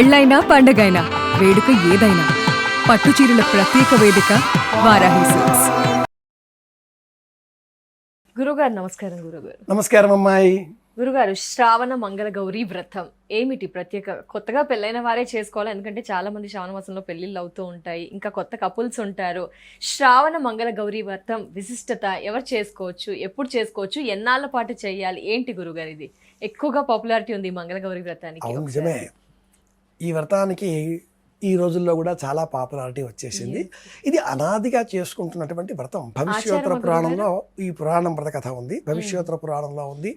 పెళ్ళైనా పండగైనా వేడుక ఏదైనా పట్టు చీరల ప్రత్యేక వేదిక వారాహి సిల్క్స్. గురుగారు నమస్కారం. గురుగారు నమస్కారం అమ్మాయి. గురుగారు, శ్రావణ మంగళ గౌరీ వ్రతం ఏమిటి ప్రత్యేక? కొత్తగా పెళ్ళైన వారే చేసుకోవాలి, ఎందుకంటే చాలా మంది శ్రావణ మాసంలో పెళ్లిళ్ళు అవుతూ ఉంటాయి, ఇంకా కొత్త కపుల్స్ ఉంటారు. శ్రావణ మంగళ గౌరీ వ్రతం విశిష్టత, ఎవరు చేసుకోవచ్చు, ఎప్పుడు చేసుకోవచ్చు, ఎన్నాళ్ళ పాటు చేయాలి, ఏంటి గురుగారు? ఇది ఎక్కువగా పాపులారిటీ ఉంది ఈ మంగళ గౌరీ వ్రతానికి. అవును, నిజమే. ఈ వ్రతానికి ఈ రోజుల్లో కూడా చాలా పాపులారిటీ వచ్చేసింది. ఇది అనాదిగా చేసుకుంటున్నటువంటి వ్రతం. భవిష్యోత్తర పురాణంలో ఈ పురాణం వ్రత కథ ఉంది, భవిష్యోత్తర పురాణంలో ఉంది,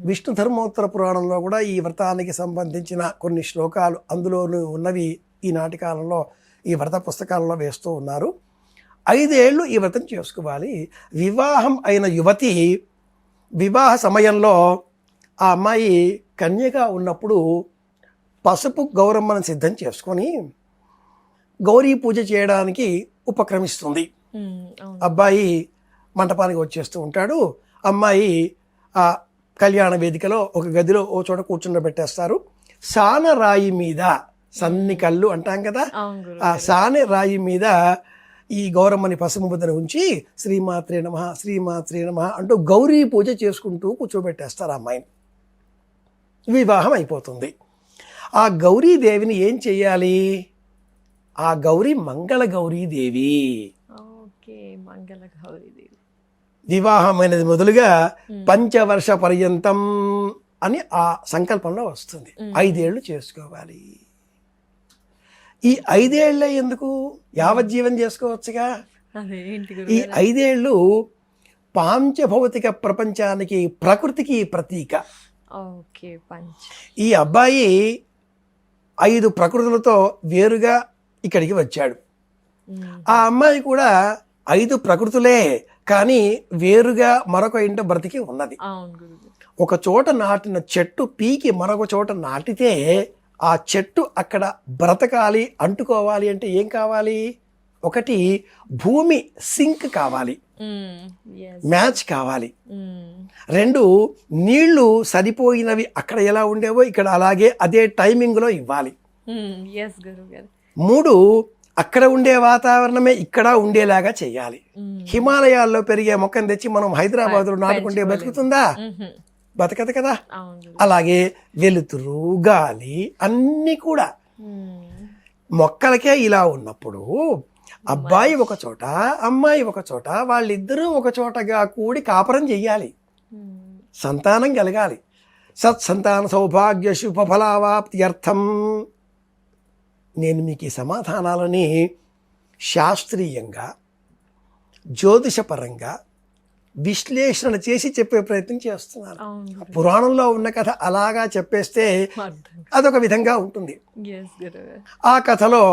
విష్ణు ధర్మోత్తర పురాణంలో కూడా ఈ వ్రతానికి సంబంధించిన కొన్ని శ్లోకాలు అందులోనూ ఉన్నవి ఈనాటి కాలంలో ఈ వ్రత పుస్తకాలలో వేస్తూ ఉన్నారు. 5 ఏళ్ళు ఈ వ్రతం చేసుకోవాలి. వివాహం అయిన యువతి వివాహ సమయంలో ఆ అమ్మాయి కన్యగా ఉన్నప్పుడు పసుపు గౌరమ్మను సిద్ధం చేసుకొని గౌరీ పూజ చేయడానికి ఉపక్రమిస్తుంది. అబ్బాయి మంటపానికి వచ్చేస్తూ ఉంటాడు. అమ్మాయి ఆ కళ్యాణ వేదికలో ఒక గదిలో ఓ చోట కూర్చుండబెట్టేస్తారు. సాన రాయి మీద, సన్ని కళ్ళు అంటాం కదా, ఆ సానె రాయి మీద ఈ గౌరమ్మని పసుపు ముద్దను ఉంచి శ్రీమాత్రే నమః శ్రీమాత్రే నమః అంటూ గౌరీ పూజ చేసుకుంటూ కూర్చోబెట్టేస్తారు ఆ అమ్మాయిని. వివాహం అయిపోతుంది. ఆ గౌరీదేవిని ఏం చెయ్యాలి? ఆ గౌరీ మంగళ గౌరీదేవి. వివాహమైనది మొదలుగా పంచవర్ష పర్యంతం అని ఆ సంకల్పంలో వస్తుంది. 5 ఏళ్ళు చేసుకోవాలి. ఈ 5 ఏళ్ళే ఎందుకు? యావజ్జీవం చేసుకోవచ్చుగా. ఈ 5 ఏళ్ళు పాంచభౌతిక ప్రపంచానికి, ప్రకృతికి ప్రతీక. ఈ అబ్బాయి 5 ప్రకృతులతో వేరుగా ఇక్కడికి వచ్చాడు. ఆ అమ్మాయి కూడా 5 ప్రకృతులే, కానీ వేరుగా మరొక ఇంట బ్రతికి ఉన్నది. ఒక చోట నాటిన చెట్టు పీకి మరొక చోట నాటితే ఆ చెట్టు అక్కడ బ్రతకాలి, అంటుకోవాలి అంటే ఏం కావాలి? ఒకటి భూమి సింక్ కావాలి, మ్యాచ్ కావాలి. 2 నీళ్లు సరిపోయినవి అక్కడ ఎలా ఉండేవో ఇక్కడ అలాగే అదే టైమింగ్లో ఇవ్వాలి. 3 అక్కడ ఉండే వాతావరణమే ఇక్కడ ఉండేలాగా చేయాలి. హిమాలయాల్లో పెరిగే మొక్కను తెచ్చి మనం హైదరాబాద్లో నాటుకుంటే బతుకుతుందా? బతకదు కదా. అలాగే వెలుతురు, గాలి అన్నీ కూడా మొక్కలకే ఇలా ఉన్నప్పుడు అబ్బాయి ఒక చోట, అమ్మాయి ఒక చోట, వాళ్ళిద్దరూ ఒక చోటగా కూడి కాపురం చెయ్యాలి. సంతానం కలగాలి. సత్సంతాన సౌభాగ్య శుభఫలావాప్త్యర్థం. నేను మీకు ఈ సమాధానాలని శాస్త్రీయంగా, జ్యోతిషపరంగా విశ్లేషణ చేసి చెప్పే ప్రయత్నం చేస్తున్నాను. పురాణంలో ఉన్న కథ అలాగా చెప్పేస్తే అదొక విధంగా ఉంటుంది. ఆ కథలో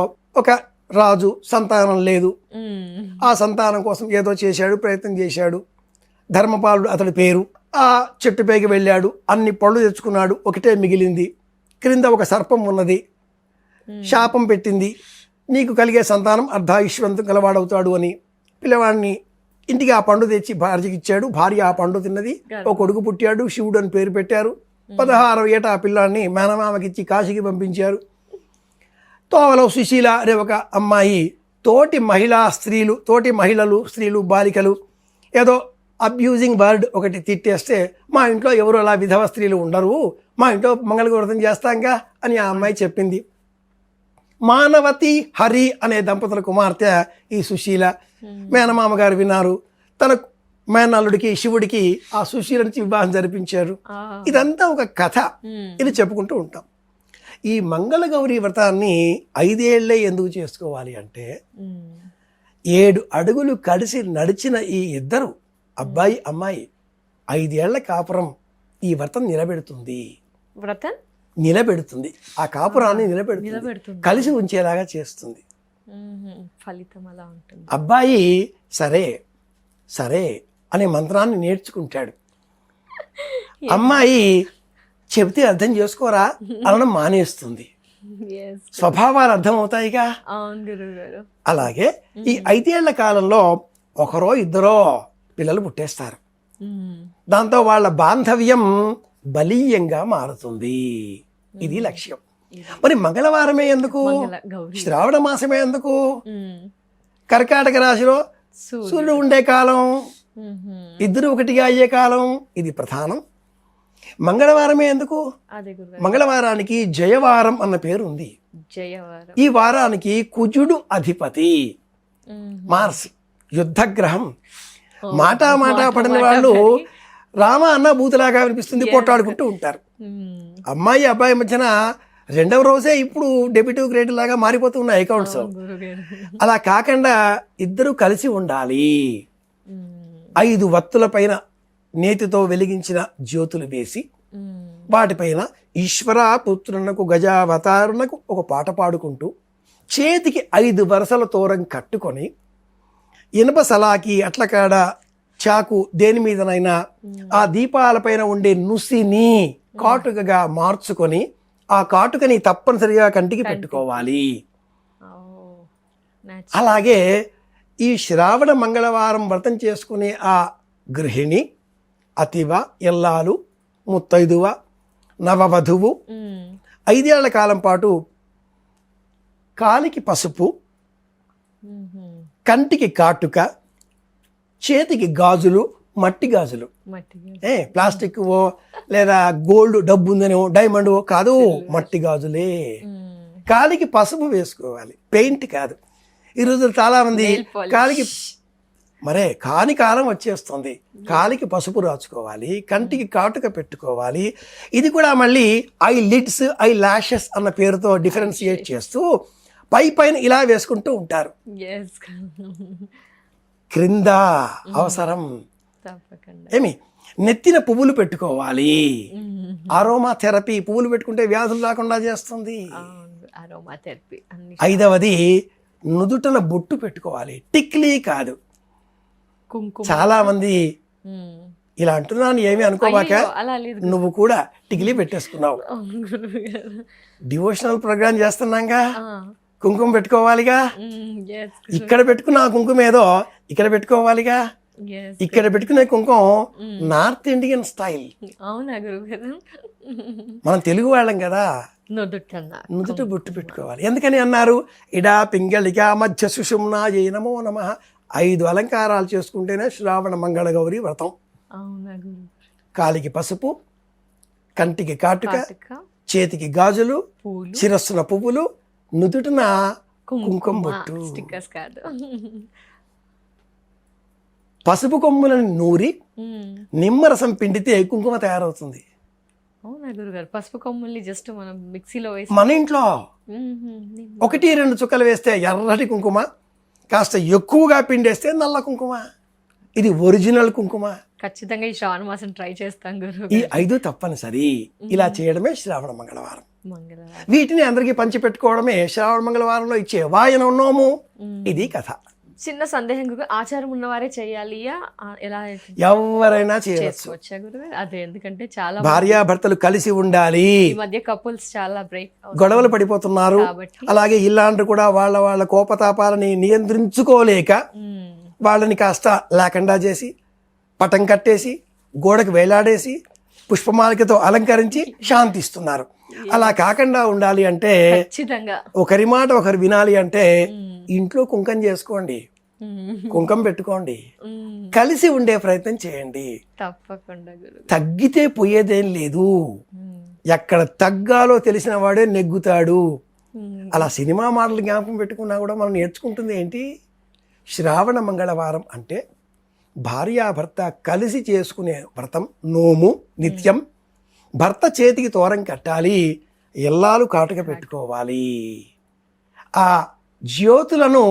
ఒక రాజు సంతానం లేదు. ఆ సంతానం కోసం ఏదో చేశాడు, ప్రయత్నం చేశాడు. ధర్మపాలుడు అతడి పేరు. ఆ చెట్టు పైకి వెళ్ళాడు, అన్ని పళ్ళు తెచ్చుకున్నాడు, ఒకటే మిగిలింది. క్రింద ఒక సర్పం ఉన్నది, శాపం పెట్టింది, నీకు కలిగే సంతానం అర్ధాయుష్వంతం గలవాడవుతాడు అని. పిల్లవాడిని ఇంటికి ఆ పండు తెచ్చి భార్యకి ఇచ్చాడు. భార్య ఆ పండు తిన్నది. ఒక కొడుకు పుట్టాడు, శివుడు అని పేరు పెట్టారు. 16వ ఏట ఆ పిల్లాన్ని మేనమామకిచ్చి కాశీకి పంపించారు. తోవలో సుశీల అనే ఒక అమ్మాయి తోటి మహిళలు, స్త్రీలు, బాలికలు ఏదో అబ్యూజింగ్ వర్డ్ ఒకటి తిట్టేస్తే, మా ఇంట్లో ఎవరు అలా విధవ స్త్రీలు ఉండరు, మా ఇంట్లో మంగళవ్రతం చేస్తాంగా అని ఆ అమ్మాయి చెప్పింది. మానవతి, హరి అనే దంపతుల కుమార్తె ఈ సుశీల. మేనమామ గారు విన్నారు. తన మేనల్లుడికి, శివుడికి ఆ సుశీల నుంచి వివాహం జరిపించారు. ఇదంతా ఒక కథ. ఇది చెప్పుకుంటూ ఉంటాం. ఈ మంగళగౌరీ వ్రతాన్ని 5 ఏళ్లే ఎందుకు చేసుకోవాలి అంటే, 7 అడుగులు కలిసి నడిచిన ఈ ఇద్దరు అబ్బాయి అమ్మాయి 5 ఏళ్ల కాపురం ఈ వ్రతం నిలబెడుతుంది. ఆ కాపురాన్ని నిలబెడుతుంది, కలిసి ఉంచేలాగా చేస్తుంది. ఫలితం అలా ఉంటుంది. అబ్బాయి సరే సరే అనే మంత్రాన్ని నేర్చుకుంటాడు. అమ్మాయి చెబితే అర్థం చేసుకోరా అనడం మానేస్తుంది. స్వభావాలు అర్థమవుతాయిగా. అలాగే ఈ 5 ఏళ్ల కాలంలో ఒకరో ఇద్దరో పిల్లలు పుట్టేస్తారు. దాంతో వాళ్ళ బాంధవ్యం బలీయంగా మారుతుంది. ఇది లక్ష్యం. మరి మంగళవారమే ఎందుకు, మంగళ గౌరీ. శ్రావణ మాసమే ఎందుకు, మ్మ్. కర్కాటక రాశిలో సూర్యుడు ఉండే కాలం, మ్మ్. ఇద్దరు ఒకటిగా అయ్యే కాలం, ఇది ప్రధానం. మంగళవారమే ఎందుకు, అదే గురుగారు. మంగళవారానికి జయవారం అన్న పేరు ఉంది. జయవారం. ఈ వారానికి కుజుడు అధిపతి, మ్మ్. మార్స్ యుద్ధగ్రహం. ఓ, మాటా పడిన వాళ్ళు రామ అన్న బూతులాగా వినిపిస్తుంది, కొట్టాడుకుంటూ ఉంటారు. మ్మ్. అమ్మాయి అబ్బాయి మధ్యన రెండవ రోజే ఇప్పుడు డెబిట్ క్రెడిట్ లాగా మారిపోతూ ఉన్నాయి అకౌంట్స్. గురుగారు. అలా కాకుండా ఇద్దరు కలిసి ఉండాలి. మ్మ్. 5 వత్తుల పైన నేతితో వెలిగించిన జ్యోతులు వేసి మ్మ్. వాటిపైన ఈశ్వర పుత్రునకు గజావతారునకు ఒక పాట పాడుకుంటూ చేతికి 5 వరసల తోరం కట్టుకొని ఇనుప సలాకి అట్లకాడ చాకు దేని మీదనైనా ఆ దీపాలపైన ఉండే నుసిని కాటుకగా మార్చుకొని ఆ కాటుకని తప్పనిసరిగా కంటికి పెట్టుకోవాలి. ఓ, నచ్చ- అలాగే ఈ శ్రావణ మంగళవారం వ్రతం చేసుకునే ఆ గృహిణి, అతివ, ఎల్లాలు, ముత్తైదువ, నవవధువు మ్మ్. 5 ఏళ్ల కాలం పాటు కాలికి పసుపు, మ్మ్. కంటికి కాటుక, చేతికి గాజులు, మట్టి గాజులు, మట్టి ప్లాస్టిక్ ఓ లేదా గోల్డ్ డబ్బు ఉందనో డైమండ్ ఓ కాదు, మట్టి గాజులే. మ్మ్. కాలికి పసుపు వేసుకోవాలి, పెయింట్ కాదు. ఈ రోజు చాలా మంది Nail polish. కాలికి మరే కాని కాలం వచ్చేస్తుంది, కాలికి పసుపు రాచుకోవాలి, కంటికి కాటుక పెట్టుకోవాలి. ఇది కూడా మళ్ళీ ఐ లిడ్స్, ఐ లాషెస్ అన్న పేరుతో డిఫరెన్షియేట్ చేస్తూ పైన ఇలా వేసుకుంటూ ఉంటారు. Yes. క్రింద అవసరం. తప్పకుండా. ఏమి నెత్తిన పువ్వులు పెట్టుకోవాలి. మ్మ్. అరోమా థెరపీ, పువ్వులు పెట్టుకుంటే వ్యాధులు రాకుండా చేస్తుంది. అరోమా థెరపీ అన్ని. 5వది నుదుటన బొట్టు పెట్టుకోవాలి, టిక్లీ కాదు. కుంకుమ. చాలా మంది మ్మ్. ఇలా అంటున్నాను ఏమి అనుకోబాక, అయ్యో, అలా లేదు. నువ్వు కూడా టిక్లీ పెట్టేసుకున్నావు. అవును గురువుగారు. డివోషనల్ ప్రోగ్రామ్ చేస్తున్నాగా, ఆ. కుంకుమ పెట్టుకోవాలిగా. మ్మ్. Yes. ఇక్కడ పెట్టుకున్న ఆ కుంకుమ ఏదో ఇక్కడ పెట్టుకోవాలిగా. Yes. ఇక్కడ పెట్టుకునే కుంకుమ నార్త్ ఇండియన్ స్టైల్. అవునా గురువుగారు. మనం తెలుగు వాళ్ళం కదా, నుదుటన్నా. నుదుట బొట్టు పెట్టుకోవాలి. ఎందుకని అన్నారు, ఇడా పింగళిక మధ్య సుషుమ్నా జయ నమో నమః. 5 అలంకారాలు చేసుకుంటేనే శ్రావణ మంగళ గౌరి వ్రతం. అవునా గురు. కాలికి పసుపు, కంటికి కాటుక, కాటుక, చేతికి గాజులు, పూలు, శిరస్సున పువ్వులు, నుదుటిన కుంకుమ బొట్టు. స్టిక్కర్స్ కాదు. పసుపు కొమ్ములను నూరి మ్మ్. నిమ్మరసం పిండితే కుంకుమ తయారవుతుంది. అవునా గురుగారు. పసుపు కొమ్ముల్ని జస్ట్ మనం మిక్సీలో వేసి. మన ఇంట్లో మ్మ్. 1-2 చుక్కలు వేస్తే ఎర్రటి కుంకుమ, కాస్త ఎక్కువగా పిండేస్తే నల్ల కుంకుమ. ఇది ఒరిజినల్ కుంకుమ. ఖచ్చితంగా ఈ శ్రావణ మాసం ట్రై చేస్తాం గురు. ఈ 5 తప్పనిసరి. ఇలా చేయడమే శ్రావణ మంగళవారం. మంగళవారం. వీటిని అందరికీ పంచిపెట్టుకోవడమే శ్రావణ మంగళవారంలో ఇచ్చే వాయనం నోము. ఇది కథ. చిన్న సందేహం గురు, ఆచారం ఉన్నవారే చేయాలియా ఎలా ఎవరైనా చేయవచ్చు. చేసుకోవచ్చా గురు? అదే, ఎందుకంటే చాలా భార్యాభర్తలు కలిసి ఉండాలి. ఈ మధ్య కపుల్స్ చాలా బ్రేక్ గొడవలు పడిపోతున్నారు. కాబట్టి. అలాగే ఇల్లాండ్రు కూడా వాళ్ళ కోపతాపాలని నియంత్రించుకోలేక మ్మ్. వాళ్ళని కాస్త లేకుండా చేసి, పటం కట్టేసి, గోడకు వేలాడేసి, పుష్పమాలికతో అలంకరించి శాంతిస్తున్నారు. అలా కాకుండా ఉండాలి అంటే, ఖచ్చితంగా ఒకరి మాట ఒకరు వినాలి అంటే ఇంట్లో కుంకం చేసుకోండి, కుంకం పెట్టుకోండి, కలిసి ఉండే ప్రయత్నం చేయండి. తప్పకుండా గురు. తగ్గితే పోయేదేం లేదు. ఎక్కడ తగ్గాలో తెలిసిన వాడే నెగ్గుతాడు. అలా సినిమా మాటలు జ్ఞాపకం పెట్టుకున్నా కూడా మనం నేర్చుకుంటుంది ఏంటి, శ్రావణ మంగళవారం అంటే భార్యాభర్త కలిసి చేసుకునే వ్రతం, నోము నిత్యం. భర్త చేతికి తోరం కట్టాలి, ఎల్లాలు కాటుక పెట్టుకోవాలి. ఆ జ్యోతులను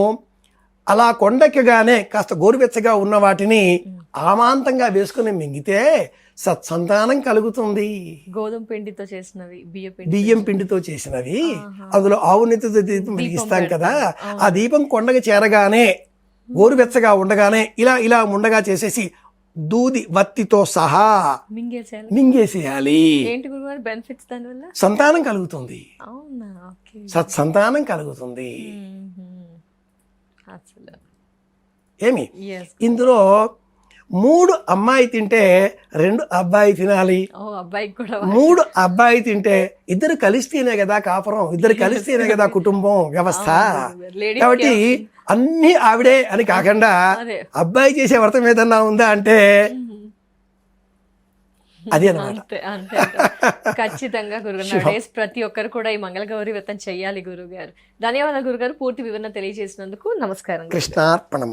అలా కొండెక్కగానే కాస్త గోరువెచ్చగా ఉన్న వాటిని ఆమాంతంగా వేసుకుని మింగితే సత్సంతానం కలుగుతుంది. గోధుమ పిండితో చేసినవి, బియ్యం పిండితో చేసినవి, అందులో ఆవు నెత్తితో దీపం వెలిగిస్తాం కదా, ఆ దీపం కొండకి చేరగానే గోరువెచ్చగా ఉండగానే ఇలా ఉండగా చేసేసి దూది వత్తితో సహా మింగేసేయాలి. ఏంటి గురుగారు బెనిఫిట్స్ దానివల్ల? సంతానం కలుగుతుంది. అవునా? ఓకే. సత్సంతానం కలుగుతుంది. అసలు ఏమి yes. ఇందులో 3 అమ్మాయి తింటే 2 అబ్బాయి తినాలి, ఓ అబ్బాయికి కూడా 3 అబ్బాయి తింటే 2 కలిస్తేనే కదా కాపురం, 2 కలిస్తేనే కదా కుటుంబం వ్యవస్థ. లేడీస్ కాబట్టి అన్ని ఆవిడే అని కాకుండా అదే. అబ్బాయి చేసే వ్రతం ఏదన్నా ఉందా అంటే అది అన్నమాట. అంతే అంతే ఖచ్చితంగా గురుగారు. డేస్ ప్రతి ఒక్కరు కూడా ఈ మంగళగౌరి వ్రతం చెయ్యాలి గురుగారు. ధన్యవాదాలు గురుగారు, పూర్తి వివరణ తెలియజేసినందుకు. నమస్కారం. కృష్ణార్పణం.